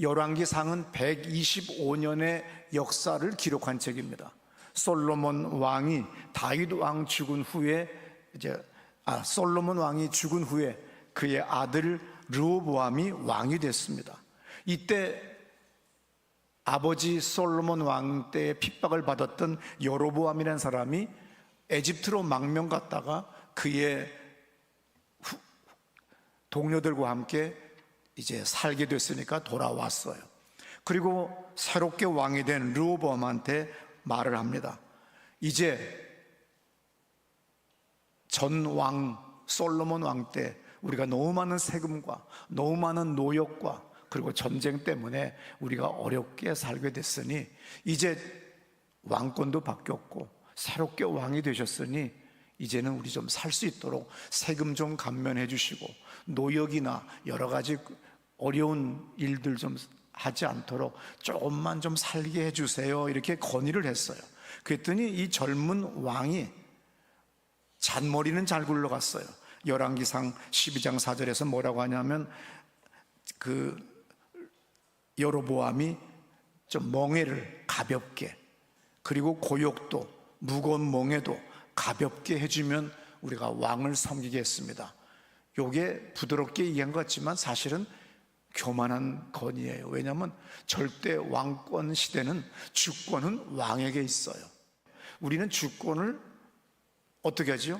열왕기상은 125년의 역사를 기록한 책입니다. 솔로몬 왕이 다윗 왕 죽은 후에 솔로몬 왕이 죽은 후에 그의 아들 르호보암이 왕이 됐습니다. 이때 아버지 솔로몬 왕 때에 핍박을 받았던 여로보암이라는 사람이 에집트로 망명 갔다가 그의 동료들과 함께 이제 살게 됐으니까 돌아왔어요. 그리고 새롭게 왕이 된 르호보암한테 말을 합니다. 이제 전 왕 솔로몬 왕 때 우리가 너무 많은 세금과 너무 많은 노역과 그리고 전쟁 때문에 우리가 어렵게 살게 됐으니 이제 왕권도 바뀌었고 새롭게 왕이 되셨으니 이제는 우리 좀 살 수 있도록 세금 좀 감면해 주시고 노역이나 여러 가지 어려운 일들 좀 하지 않도록 조금만 좀 살게 해주세요, 이렇게 건의를 했어요. 그랬더니 이 젊은 왕이 잔머리는 잘 굴러갔어요. 열왕기상 12장 4절에서 뭐라고 하냐면 여로보암이 좀 멍에를 가볍게, 그리고 고욕도 무거운 멍에도 가볍게 해주면 우리가 왕을 섬기겠습니다. 요게 부드럽게 얘기한 것 같지만 사실은 교만한 건의예요. 왜냐하면 절대 왕권 시대는 주권은 왕에게 있어요. 우리는 주권을 어떻게 하죠?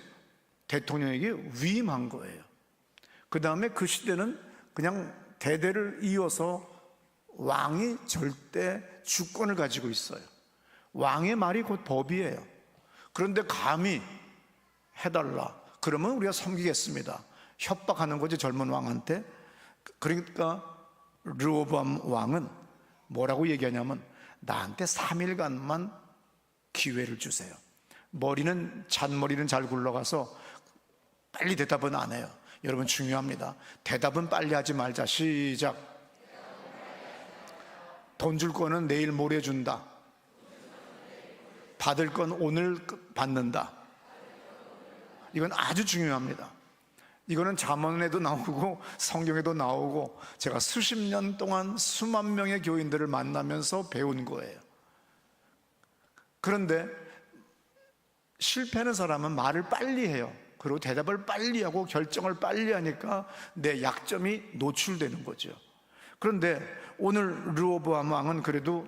대통령에게 위임한 거예요. 그 다음에 그 시대는 그냥 대대를 이어서 왕이 절대 주권을 가지고 있어요. 왕의 말이 곧 법이에요. 그런데 감히 해달라 그러면 우리가 섬기겠습니다. 협박하는 거죠, 젊은 왕한테. 그러니까 르호보암 왕은 뭐라고 얘기하냐면 나한테 3일간만 기회를 주세요. 잔머리는 잘 굴러가서 빨리 대답은 안 해요. 여러분 중요합니다. 대답은 빨리 하지 말자. 시작. 돈 줄 거는 내일 모레 준다. 받을 건 오늘 받는다. 이건 아주 중요합니다. 이거는 잠언에도 나오고 성경에도 나오고 제가 수십 년 동안 수만 명의 교인들을 만나면서 배운 거예요. 그런데 실패하는 사람은 말을 빨리 해요. 그리고 대답을 빨리 하고 결정을 빨리 하니까 내 약점이 노출되는 거죠. 그런데 오늘 르호보암 왕은 그래도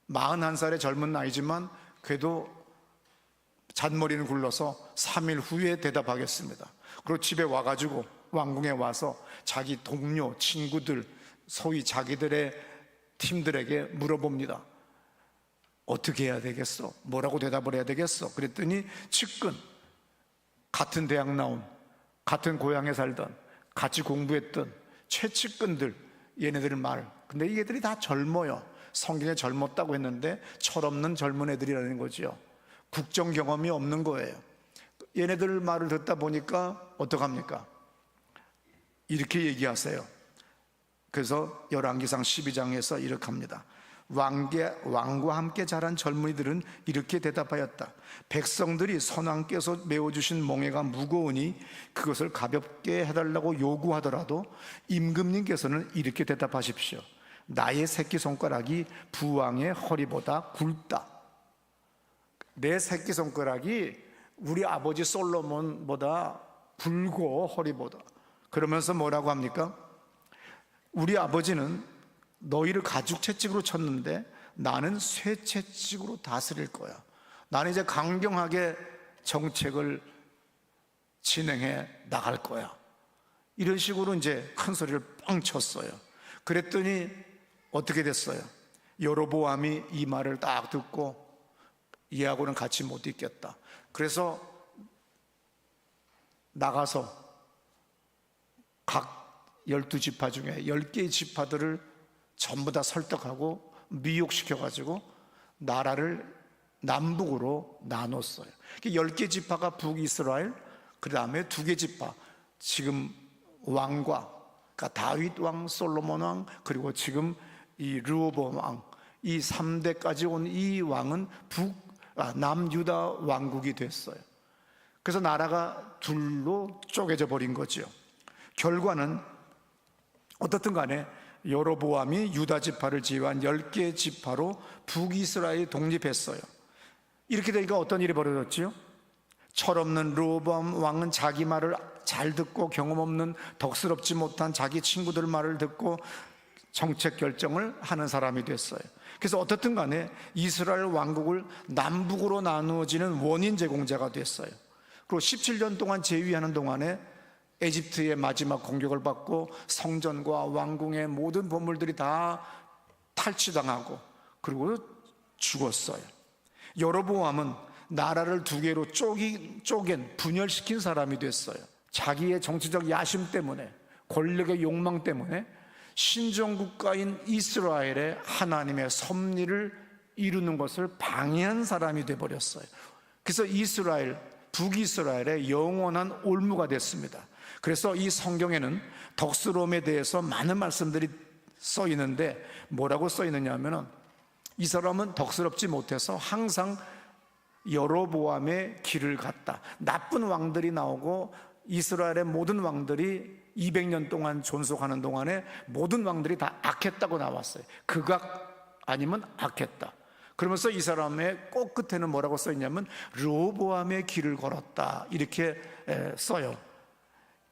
41살의 젊은 나이지만 그래도 잔머리는 굴러서 3일 후에 대답하겠습니다. 그리고 집에 와가지고 왕궁에 와서 자기 동료, 친구들, 소위 자기들의 팀들에게 물어봅니다. 어떻게 해야 되겠어? 뭐라고 대답을 해야 되겠어? 그랬더니 측근, 같은 대학 나온, 같은 고향에 살던, 같이 공부했던 최측근들, 얘네들 말. 근데 이 애들이 다 젊어요. 성경에 젊었다고 했는데 철없는 젊은 애들이라는 거죠. 국정 경험이 없는 거예요. 얘네들 말을 듣다 보니까 어떡합니까? 이렇게 얘기하세요. 그래서 열왕기상 12장에서 이렇게 합니다. 왕과 함께 자란 젊은이들은 이렇게 대답하였다. 백성들이 선왕께서 메워주신 멍에가 무거우니 그것을 가볍게 해달라고 요구하더라도 임금님께서는 이렇게 대답하십시오. 나의 새끼손가락이 부왕의 허리보다 굵다. 내 새끼손가락이 우리 아버지 솔로몬보다 굵고 허리보다. 그러면서 뭐라고 합니까? 우리 아버지는 너희를 가죽 채찍으로 쳤는데 나는 쇠 채찍으로 다스릴 거야. 나는 이제 강경하게 정책을 진행해 나갈 거야. 이런 식으로 이제 큰 소리를 빵 쳤어요. 그랬더니 어떻게 됐어요? 여로보암이 이 말을 딱 듣고 얘하고는 같이 못 있겠다. 그래서 나가서 각 12지파 중에 10개의 지파들을 전부 다 설득하고 미혹시켜가지고 나라를 남북으로 나눴어요. 10개 지파가 북이스라엘, 그 다음에 2개 지파, 지금 왕과, 그러니까 다윗 왕, 솔로몬 왕, 그리고 지금 이 르호보암 왕, 이 3대까지 온 이 왕은 남유다 왕국이 됐어요. 그래서 나라가 둘로 쪼개져 버린 거죠. 결과는 어떻든 간에 여로보암이 유다 지파를 제외한 10개의 지파로 북이스라엘이 독립했어요. 이렇게 되니까 어떤 일이 벌어졌지요? 철없는 르호보암 왕은 자기 말을 잘 듣고 경험 없는 덕스럽지 못한 자기 친구들 말을 듣고 정책 결정을 하는 사람이 됐어요. 그래서 어떻든 간에 이스라엘 왕국을 남북으로 나누어지는 원인 제공자가 됐어요. 그리고 17년 동안 재위하는 동안에 에집트의 마지막 공격을 받고 성전과 왕궁의 모든 보물들이 다 탈취당하고 그리고 죽었어요. 여로보암은 나라를 두 개로 쪼갠 분열시킨 사람이 됐어요. 자기의 정치적 야심 때문에, 권력의 욕망 때문에 신정국가인 이스라엘의 하나님의 섭리를 이루는 것을 방해한 사람이 되어버렸어요. 그래서 북이스라엘의 영원한 올무가 됐습니다. 그래서 이 성경에는 덕스러움에 대해서 많은 말씀들이 써 있는데 뭐라고 써 있느냐 하면은 이 사람은 덕스럽지 못해서 항상 여로보암의 길을 갔다. 나쁜 왕들이 나오고 이스라엘의 모든 왕들이 200년 동안 존속하는 동안에 모든 왕들이 다 악했다고 나왔어요. 극악 아니면 악했다. 그러면서 이 사람의 꼭 끝에는 뭐라고 써 있냐면 르호보암의 길을 걸었다 이렇게 써요.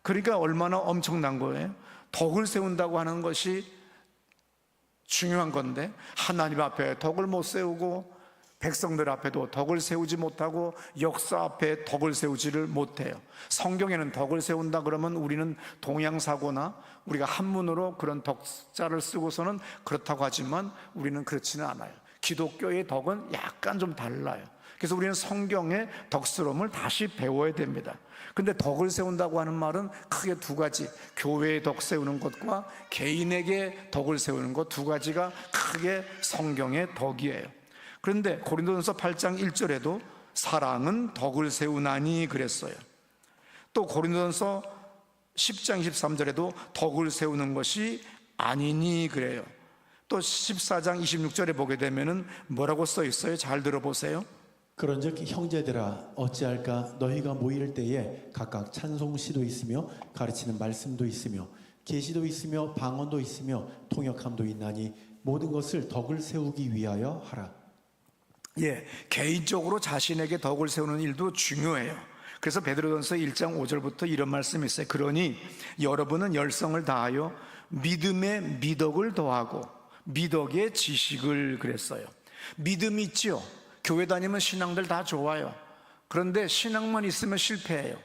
그러니까 얼마나 엄청난 거예요. 덕을 세운다고 하는 것이 중요한 건데 하나님 앞에 덕을 못 세우고 백성들 앞에도 덕을 세우지 못하고 역사 앞에 덕을 세우지를 못해요. 성경에는 덕을 세운다 그러면 우리는 동양사고나 우리가 한문으로 그런 덕자를 쓰고서는 그렇다고 하지만 우리는 그렇지는 않아요. 기독교의 덕은 약간 좀 달라요. 그래서 우리는 성경의 덕스러움을 다시 배워야 됩니다. 근데 덕을 세운다고 하는 말은 크게 두 가지, 교회의 덕 세우는 것과 개인에게 덕을 세우는 것 두 가지가 크게 성경의 덕이에요. 그런데 고린도전서 8장 1절에도 사랑은 덕을 세우나니 그랬어요. 또 고린도전서 10장 23절에도 덕을 세우는 것이 아니니 그래요. 또 14장 26절에 보게 되면은 뭐라고 써 있어요? 잘 들어보세요. 그런즉 형제들아 어찌할까 너희가 모일 때에 각각 찬송시도 있으며 가르치는 말씀도 있으며 계시도 있으며 방언도 있으며 통역함도 있나니 모든 것을 덕을 세우기 위하여 하라. 개인적으로 자신에게 덕을 세우는 일도 중요해요. 그래서 베드로전서 1장 5절부터 이런 말씀이 있어요. 그러니 여러분은 열성을 다하여 믿음에 미덕을 더하고 미덕에 지식을 그랬어요. 믿음이 있죠. 교회 다니면 신앙들 다 좋아요. 그런데 신앙만 있으면 실패해요.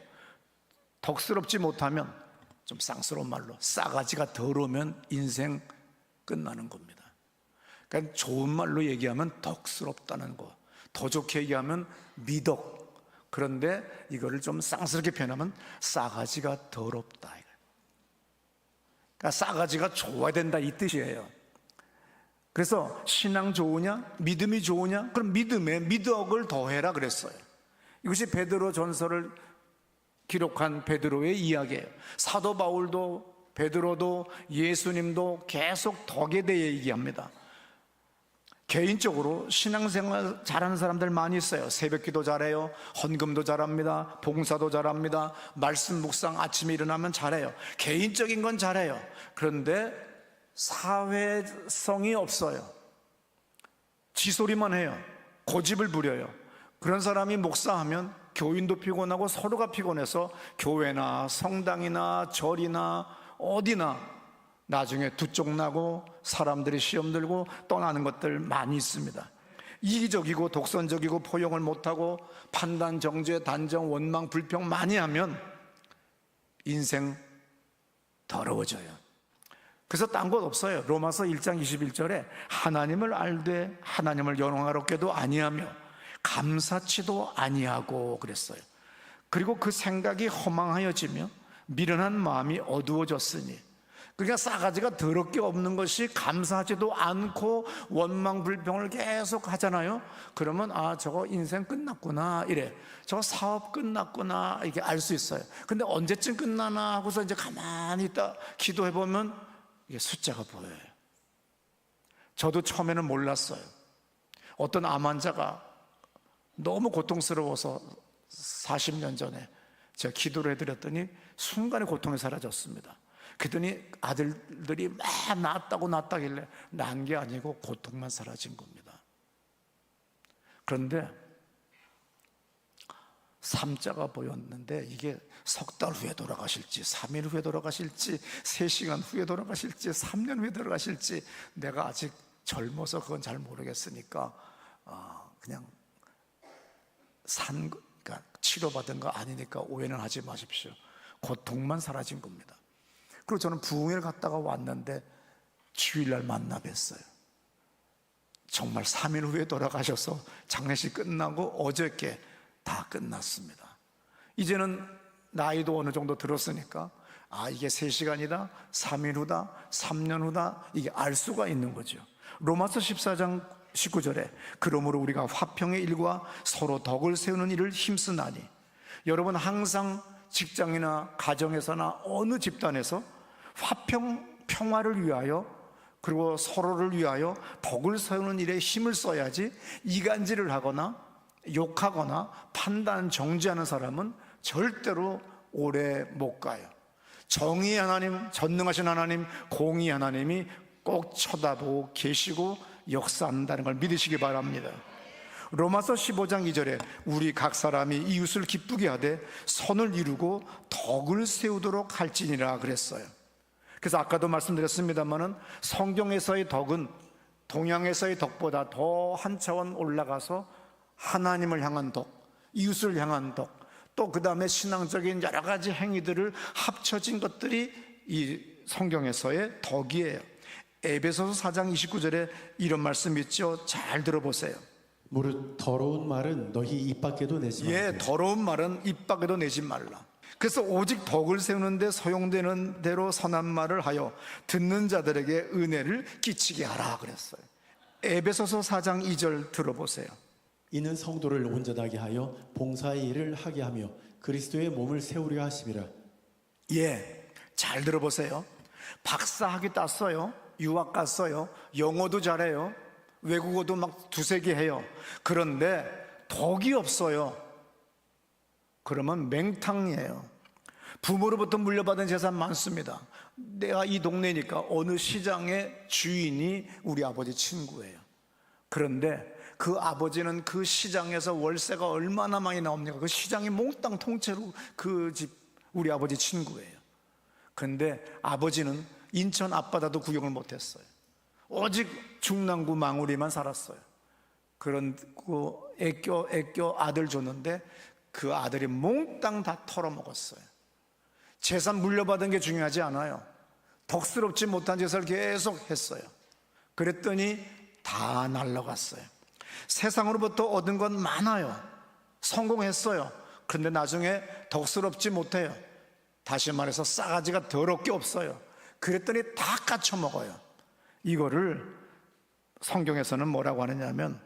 덕스럽지 못하면, 좀 쌍스러운 말로 싸가지가 더러우면 인생 끝나는 겁니다. 그러니까 좋은 말로 얘기하면 덕스럽다는 거, 더 좋게 얘기하면 미덕. 그런데 이거를 좀 쌍스럽게 표현하면 싸가지가 더럽다. 그러니까 싸가지가 좋아야 된다 이 뜻이에요. 그래서 신앙 좋으냐, 믿음이 좋으냐, 그럼 믿음에 미덕을 더해라 그랬어요. 이것이 베드로 전서를 기록한 베드로의 이야기예요. 사도 바울도 베드로도 예수님도 계속 덕에 대해 얘기합니다. 개인적으로 신앙생활 잘하는 사람들 많이 있어요. 새벽기도 잘해요, 헌금도 잘합니다, 봉사도 잘합니다, 말씀 묵상 아침에 일어나면 잘해요. 개인적인 건 잘해요. 그런데 사회성이 없어요. 지소리만 해요. 고집을 부려요. 그런 사람이 목사하면 교인도 피곤하고 서로가 피곤해서 교회나 성당이나 절이나 어디나 나중에 두쪽나고 사람들이 시험 들고 떠나는 것들 많이 있습니다. 이기적이고 독선적이고 포용을 못하고 판단, 정죄, 단정, 원망, 불평 많이 하면 인생 더러워져요. 그래서 딴 것 없어요. 로마서 1장 21절에 하나님을 알되 하나님을 영광롭게도 아니하며 감사치도 아니하고 그랬어요. 그리고 그 생각이 허망하여지며 미련한 마음이 어두워졌으니, 그러니까 싸가지가 더럽게 없는 것이 감사하지도 않고 원망 불평을 계속 하잖아요. 그러면 아, 저거 인생 끝났구나 이래, 저 사업 끝났구나 이렇게 알 수 있어요. 근데 언제쯤 끝나나 하고서 이제 가만히 있다 기도해보면 이게 숫자가 보여요. 저도 처음에는 몰랐어요. 어떤 암 환자가 너무 고통스러워서 40년 전에 제가 기도를 해드렸더니 순간에 고통이 사라졌습니다. 그랬더니 아들들이 막 낳았다길래 난 게 아니고 고통만 사라진 겁니다. 그런데 3자가 보였는데 이게 석 달 후에 돌아가실지 3일 후에 돌아가실지 3시간 후에 돌아가실지 3년 후에 돌아가실지 내가 아직 젊어서 그건 잘 모르겠으니까 그냥 그러니까 치료받은 거 아니니까 오해는 하지 마십시오. 고통만 사라진 겁니다. 그리고 저는 부흥회를 갔다가 왔는데 주일날 만나 뵀어요. 정말 3일 후에 돌아가셔서 장례식 끝나고 어저께 다 끝났습니다. 이제는 나이도 어느 정도 들었으니까 이게 3시간이다, 3일 후다, 3년 후다, 이게 알 수가 있는 거죠. 로마서 14장 19절에 그러므로 우리가 화평의 일과 서로 덕을 세우는 일을 힘쓰나니, 여러분 항상 직장이나 가정에서나 어느 집단에서 평화를 위하여 그리고 서로를 위하여 덕을 세우는 일에 힘을 써야지, 이간질을 하거나 욕하거나 판단 정지하는 사람은 절대로 오래 못 가요. 정의의 하나님, 전능하신 하나님, 공의 하나님이 꼭 쳐다보고 계시고 역사한다는 걸 믿으시기 바랍니다. 로마서 15장 2절에 우리 각 사람이 이웃을 기쁘게 하되 선을 이루고 덕을 세우도록 할지니라 그랬어요. 그래서 아까도 말씀드렸습니다마는 성경에서의 덕은 동양에서의 덕보다 더 한 차원 올라가서 하나님을 향한 덕, 이웃을 향한 덕, 또 그 다음에 신앙적인 여러 가지 행위들을 합쳐진 것들이 이 성경에서의 덕이에요. 에베소서 4장 29절에 이런 말씀 있죠. 잘 들어보세요. 무릇 더러운 말은 너희 입 밖에도 내지 말고. 더러운 말은 입 밖에도 내지 말라. 그래서 오직 덕을 세우는데 소용되는 대로 선한 말을 하여 듣는 자들에게 은혜를 끼치게 하라 그랬어요. 에베소서 4장 2절 들어보세요. 이는 성도를 온전하게 하여 봉사의 일을 하게 하며 그리스도의 몸을 세우려 하심이라. 잘 들어보세요. 박사학위 땄어요. 유학 갔어요. 영어도 잘해요. 외국어도 막 2-3개 해요. 그런데 덕이 없어요. 그러면 맹탕이에요. 부모로부터 물려받은 재산 많습니다. 내가 이 동네니까 어느 시장의 주인이 우리 아버지 친구예요. 그런데 그 아버지는 그 시장에서 월세가 얼마나 많이 나옵니까? 그 시장이 몽땅 통째로 그 집 우리 아버지 친구예요. 그런데 아버지는 인천 앞바다도 구경을 못했어요. 오직 중랑구 망우리만 살았어요. 그런고 애껴 아들 줬는데 그 아들이 몽땅 다 털어먹었어요. 재산 물려받은 게 중요하지 않아요. 덕스럽지 못한 짓을 계속 했어요. 그랬더니 다 날라갔어요. 세상으로부터 얻은 건 많아요. 성공했어요. 그런데 나중에 덕스럽지 못해요. 다시 말해서 싸가지가 더럽게 없어요. 그랬더니 다 까쳐먹어요. 이거를 성경에서는 뭐라고 하느냐면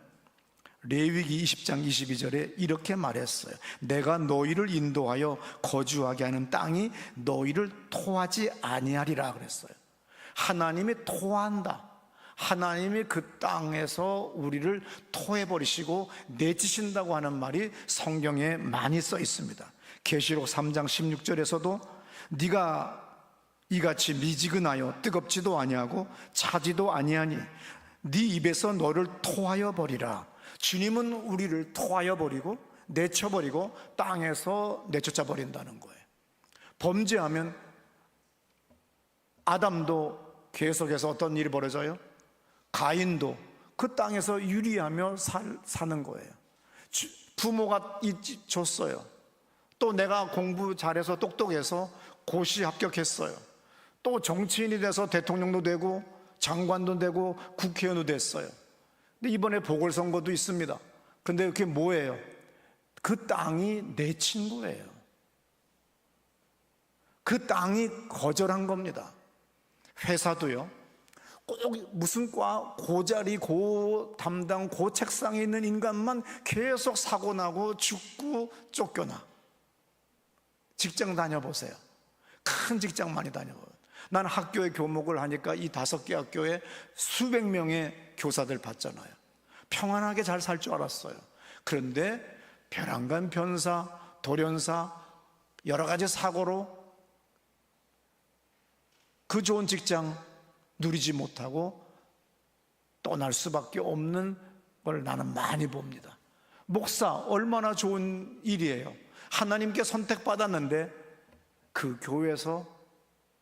레위기 20장 22절에 이렇게 말했어요. 내가 너희를 인도하여 거주하게 하는 땅이 너희를 토하지 아니하리라 그랬어요. 하나님이 토한다. 하나님이 그 땅에서 우리를 토해버리시고 내치신다고 하는 말이 성경에 많이 써 있습니다. 계시록 3장 16절에서도 네가 이같이 미지근하여 뜨겁지도 아니하고 차지도 아니하니 네 입에서 너를 토하여 버리라. 주님은 우리를 토하여 버리고 내쳐버리고 땅에서 내쫓아 버린다는 거예요. 범죄하면 아담도 계속해서 어떤 일이 벌어져요? 가인도 그 땅에서 유리하며 사는 거예요. 부모가 줬어요. 또 내가 공부 잘해서 똑똑해서 고시 합격했어요. 또 정치인이 돼서 대통령도 되고 장관도 되고 국회의원도 됐어요. 근데 이번에 보궐선거도 있습니다. 근데 그게 뭐예요? 그 땅이 내 친구예요. 그 땅이 거절한 겁니다. 회사도요. 꼭 무슨 과, 고자리, 고담당, 고책상에 있는 인간만 계속 사고나고 죽고 쫓겨나. 직장 다녀보세요. 큰 직장 많이 다녀봐요. 난 학교에 교목을 하니까 이 5개 학교에 수백 명의 교사들 봤잖아요. 평안하게 잘 살 줄 알았어요. 그런데 벼랑간 변사, 돌연사 여러 가지 사고로 그 좋은 직장 누리지 못하고 떠날 수밖에 없는 걸 나는 많이 봅니다. 목사 얼마나 좋은 일이에요. 하나님께 선택받았는데 그 교회에서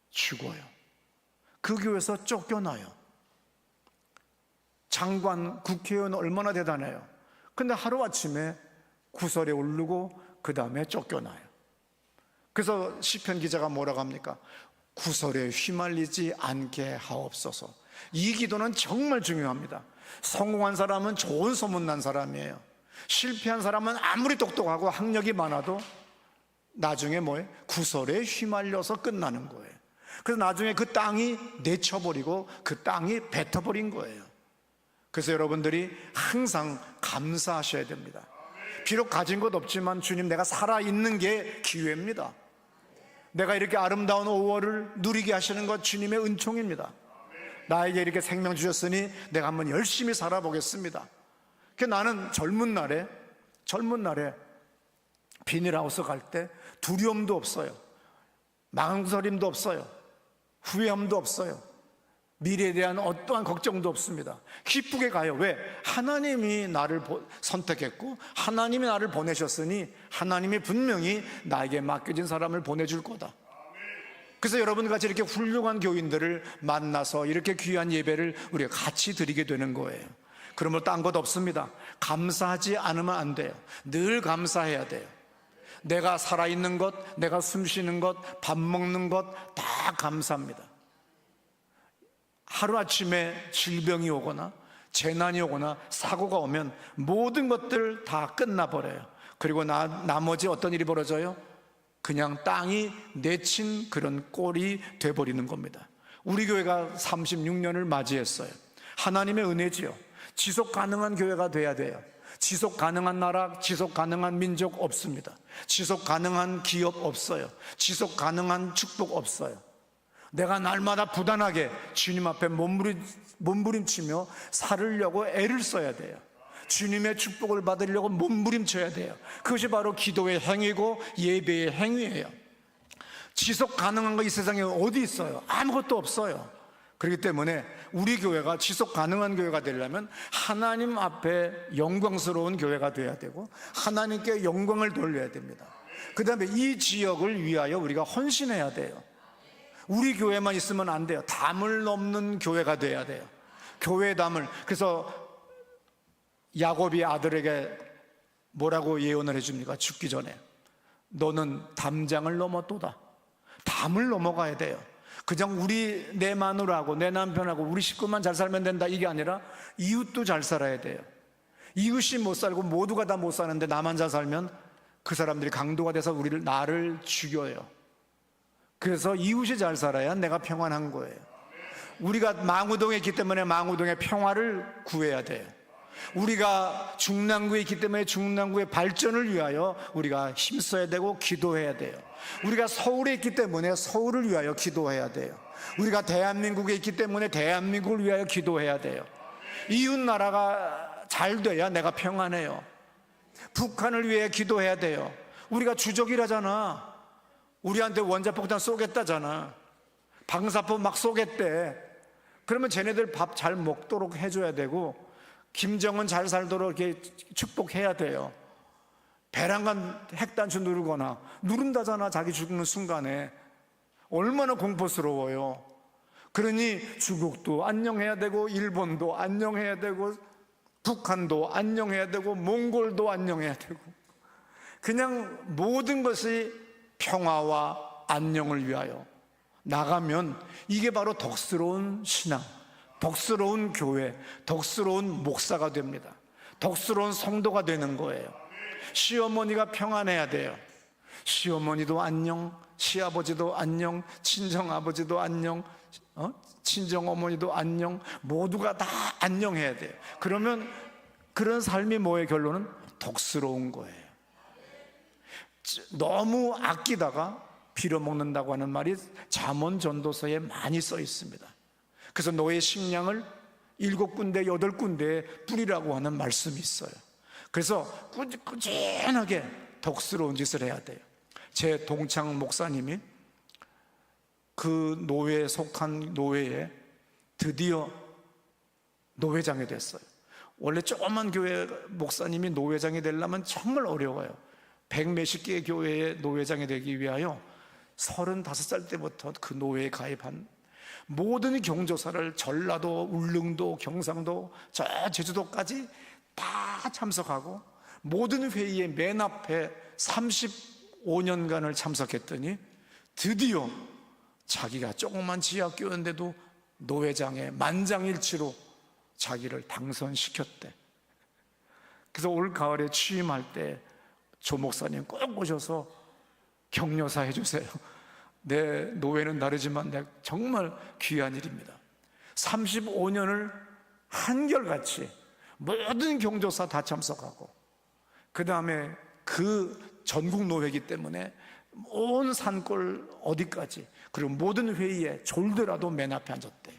죽어요. 그 교회에서 쫓겨나요. 장관, 국회의원 얼마나 대단해요. 근데 하루아침에 구설에 오르고 그 다음에 쫓겨나요. 그래서 시편 기자가 뭐라고 합니까? 구설에 휘말리지 않게 하옵소서. 이 기도는 정말 중요합니다. 성공한 사람은 좋은 소문난 사람이에요. 실패한 사람은 아무리 똑똑하고 학력이 많아도 나중에 뭐예요? 구설에 휘말려서 끝나는 거예요. 그래서 나중에 그 땅이 내쳐버리고 그 땅이 뱉어버린 거예요. 그래서 여러분들이 항상 감사하셔야 됩니다. 비록 가진 것 없지만 주님, 내가 살아있는 게 기회입니다. 내가 이렇게 아름다운 5월을 누리게 하시는 것 주님의 은총입니다. 나에게 이렇게 생명 주셨으니 내가 한번 열심히 살아보겠습니다. 나는 젊은 날에 비닐하우스 갈 때 두려움도 없어요. 망설임도 없어요. 후회함도 없어요. 미래에 대한 어떠한 걱정도 없습니다. 기쁘게 가요. 왜? 하나님이 나를 선택했고 하나님이 나를 보내셨으니 하나님이 분명히 나에게 맡겨진 사람을 보내줄 거다. 그래서 여러분같이 이렇게 훌륭한 교인들을 만나서 이렇게 귀한 예배를 우리가 같이 드리게 되는 거예요. 그러면 딴 것 없습니다. 감사하지 않으면 안 돼요. 늘 감사해야 돼요. 내가 살아있는 것, 내가 숨쉬는 것, 밥 먹는 것 다 감사합니다. 하루아침에 질병이 오거나 재난이 오거나 사고가 오면 모든 것들 다 끝나버려요. 그리고 나머지 어떤 일이 벌어져요? 그냥 땅이 내친 그런 꼴이 돼버리는 겁니다. 우리 교회가 36년을 맞이했어요. 하나님의 은혜지요. 지속 가능한 교회가 돼야 돼요. 지속 가능한 나라, 지속 가능한 민족 없습니다. 지속 가능한 기업 없어요. 지속 가능한 축복 없어요. 내가 날마다 부단하게 주님 앞에 몸부림치며 살으려고 애를 써야 돼요. 주님의 축복을 받으려고 몸부림쳐야 돼요. 그것이 바로 기도의 행위고 예배의 행위예요. 지속 가능한 거 이 세상에 어디 있어요? 아무것도 없어요. 그렇기 때문에 우리 교회가 지속 가능한 교회가 되려면 하나님 앞에 영광스러운 교회가 돼야 되고 하나님께 영광을 돌려야 됩니다. 그 다음에 이 지역을 위하여 우리가 헌신해야 돼요. 우리 교회만 있으면 안 돼요. 담을 넘는 교회가 돼야 돼요. 교회의 담을. 그래서 야곱이 아들에게 뭐라고 예언을 해줍니까? 죽기 전에 너는 담장을 넘었도다. 담을 넘어가야 돼요. 그냥 내 마누라하고 내 남편하고 우리 식구만 잘 살면 된다 이게 아니라 이웃도 잘 살아야 돼요. 이웃이 못 살고 모두가 다 못 사는데 나만 잘 살면 그 사람들이 강도가 돼서 나를 죽여요. 그래서 이웃이 잘 살아야 내가 평안한 거예요. 우리가 망우동에 있기 때문에 망우동의 평화를 구해야 돼요. 우리가 중랑구에 있기 때문에 중랑구의 발전을 위하여 우리가 힘써야 되고 기도해야 돼요. 우리가 서울에 있기 때문에 서울을 위하여 기도해야 돼요. 우리가 대한민국에 있기 때문에 대한민국을 위하여 기도해야 돼요. 이웃 나라가 잘 돼야 내가 평안해요. 북한을 위해 기도해야 돼요. 우리가 주적이라잖아. 우리한테 원자폭탄 쏘겠다잖아. 방사포 막 쏘겠대. 그러면 쟤네들 밥 잘 먹도록 해줘야 되고 김정은 잘 살도록 이렇게 축복해야 돼요. 배란간 핵단추 누르거나 누른다잖아. 자기 죽는 순간에 얼마나 공포스러워요. 그러니 중국도 안녕해야 되고 일본도 안녕해야 되고 북한도 안녕해야 되고 몽골도 안녕해야 되고 그냥 모든 것이 평화와 안녕을 위하여 나가면 이게 바로 덕스러운 신앙, 덕스러운 교회, 덕스러운 목사가 됩니다. 덕스러운 성도가 되는 거예요. 시어머니가 평안해야 돼요. 시어머니도 안녕, 시아버지도 안녕, 친정아버지도 안녕, 친정어머니도 안녕, 모두가 다 안녕해야 돼요. 그러면 그런 삶이 뭐예요? 결론은 덕스러운 거예요. 너무 아끼다가 빌어먹는다고 하는 말이 잠언 전도서에 많이 써 있습니다. 그래서 너의 식량을 7군데 8군데에 뿌리라고 하는 말씀이 있어요. 그래서 꾸준하게 덕스러운 짓을 해야 돼요. 제 동창 목사님이 그 노회에 속한 노회에 드디어 노회장이 됐어요. 원래 조그만 교회 목사님이 노회장이 되려면 정말 어려워요. 100몇십 개의 교회의 노회장이 되기 위하여 35살 때부터 그 노회에 가입한 모든 경조사를 전라도, 울릉도, 경상도, 저 제주도까지 다 참석하고 모든 회의의 맨 앞에 35년간을 참석했더니 드디어 자기가 조그만 지하교회인데도 노회장에 만장일치로 자기를 당선시켰대. 그래서 올 가을에 취임할 때 조 목사님 꼭 오셔서 격려사 해주세요. 내 노회는 다르지만 내 정말 귀한 일입니다. 35년을 한결같이 모든 경조사 다 참석하고, 그 다음에 그 전국 노회이기 때문에 온 산골 어디까지, 그리고 모든 회의에 졸더라도 맨 앞에 앉았대.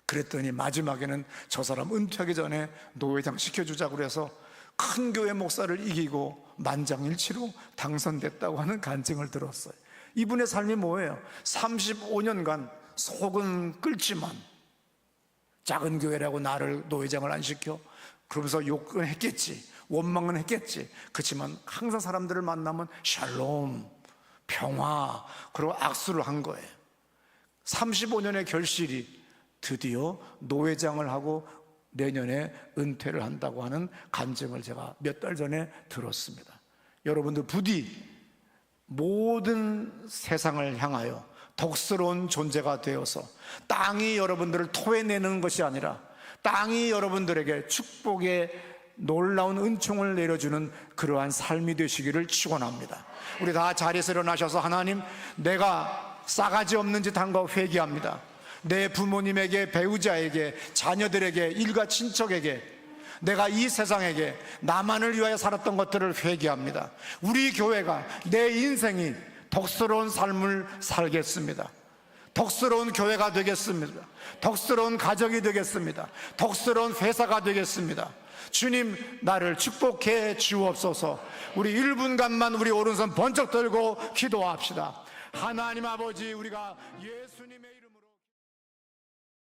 그랬더니 마지막에는 저 사람 은퇴하기 전에 노회장 시켜주자고 그래서 큰 교회 목사를 이기고 만장일치로 당선됐다고 하는 간증을 들었어요. 이분의 삶이 뭐예요? 35년간 속은 끓지만 작은 교회라고 나를 노회장을 안 시켜? 그러면서 욕은 했겠지, 원망은 했겠지. 그렇지만 항상 사람들을 만나면 샬롬, 평화, 그리고 악수를 한 거예요. 35년의 결실이 드디어 노회장을 하고 내년에 은퇴를 한다고 하는 간증을 제가 몇 달 전에 들었습니다. 여러분들 부디 모든 세상을 향하여 덕스러운 존재가 되어서 땅이 여러분들을 토해내는 것이 아니라 땅이 여러분들에게 축복의 놀라운 은총을 내려주는 그러한 삶이 되시기를 축원합니다. 우리 다 자리에서 일어나셔서 하나님, 내가 싸가지 없는 짓 한 거 회개합니다. 내 부모님에게, 배우자에게, 자녀들에게, 일가 친척에게, 내가 이 세상에게 나만을 위하여 살았던 것들을 회개합니다. 우리 교회가, 내 인생이 덕스러운 삶을 살겠습니다. 덕스러운 교회가 되겠습니다. 덕스러운 가정이 되겠습니다. 덕스러운 회사가 되겠습니다. 주님, 나를 축복해 주옵소서. 우리 1분간만 우리 오른손 번쩍 들고 기도합시다. 하나님 아버지, 우리가 예수님의